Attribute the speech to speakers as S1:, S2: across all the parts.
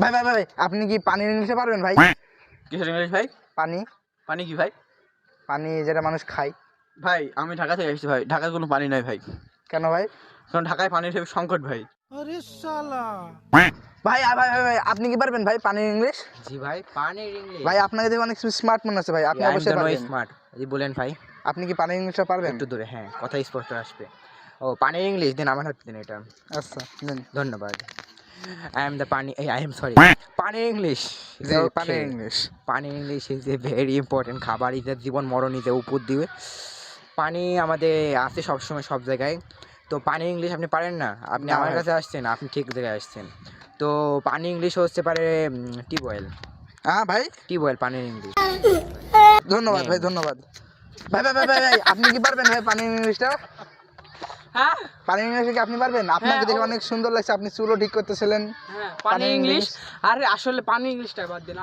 S1: ভাই ভাই ভাই আপনি কি পানির ইংলিশে পারবেন ভাই?
S2: কিসের ইংলিশ ভাই?
S1: পানি
S2: পানি কি ভাই?
S1: পানি যেটা মানুষ খায়।
S2: ভাই আমি ঢাকা থেকে এসেছি ভাই, ঢাকায় কোনো পানি নাই ভাই,
S1: কেন ভাই?
S2: কারণ ঢাকায় পানির খুব সংকট ভাই।
S1: ভাই ভাই ভাই ভাই আপনি কি পারবেন ভাই পানির ইংলিশ?
S3: জি ভাই, পানির ইংলিশ।
S1: ভাই আপনাকে দেখে অনেক স্মার্ট মনে হচ্ছে ভাই, আপনি
S3: আই এম
S1: অবশ্যই
S3: দ্য নো
S1: পারবেন।
S3: স্মার্ট। জি বলেন ভাই।
S1: আপনি কি পানির ইংলিশটা পারবেন?
S3: একটু দূরে, হ্যাঁ, কথা স্পষ্ট আসবে। ও পানির ইংলিশ দেন, আমার হাতে দিন এটা।
S1: আচ্ছা নেন।
S3: ধন্যবাদ। আই এম দ্য পানি, আই এম সরি, পানির ইংলিশ।
S1: জি পানির ইংলিশ।
S3: পানির English is a very important. খাবার ইজ জীবন মরণ ইজ উপর দিবে। পানি আমাদের আছে সবসময় সব জায়গায়। তো পানির ইংলিশ আপনি পারেন না, আপনি
S1: না
S3: আমার
S1: ভাই।
S3: কাছে আসছেন, আপনি ঠিক জায়গায় আসছেন। তো পানি ইংলিশ হচ্ছে পারে টিউবওয়েল।
S1: হ্যাঁ ভাই
S3: টিউবওয়েল পানির ইংলিশ।
S1: ধন্যবাদ ভাই ধন্যবাদ। ভাই ভাই ভাই ভাই ভাই আপনি কি পারবেন ভাই পানির ইংলিশটা?
S4: হ্যাঁ
S1: পানির ইংলিশে কি আপনি পারবেন? আপনাকে দেখে অনেক সুন্দর লাগছে, আপনি চুলও ঠিক করতেছিলেন।
S4: হ্যাঁ পানি ইংলিশ। আরে আসলে পানি ইংলিশটা বাদ দিন,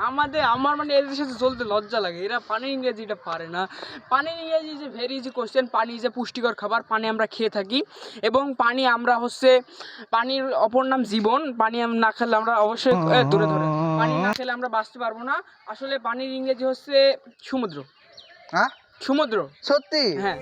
S4: আমার মানে এদের সাথে চলতে লজ্জা লাগে, এরা পানি ইংরেজিটা পারে না। পানি ইংরেজি যে ভেরি ইজি কোশ্চেন। পানি যে পুষ্টিকর খাবার, পানি আমরা খেয়ে থাকি এবং পানি আমরা হচ্ছে, পানির অপর নাম জীবন। পানি না খেলে আমরা অবশ্যই দূরে ধরে, পানি না খেলে আমরা বাঁচতে পারবো না। আসলে পানির ইংরেজি হচ্ছে সমুদ্র।
S1: হ্যাঁ
S4: সমুদ্র
S1: সত্যি?
S4: হ্যাঁ।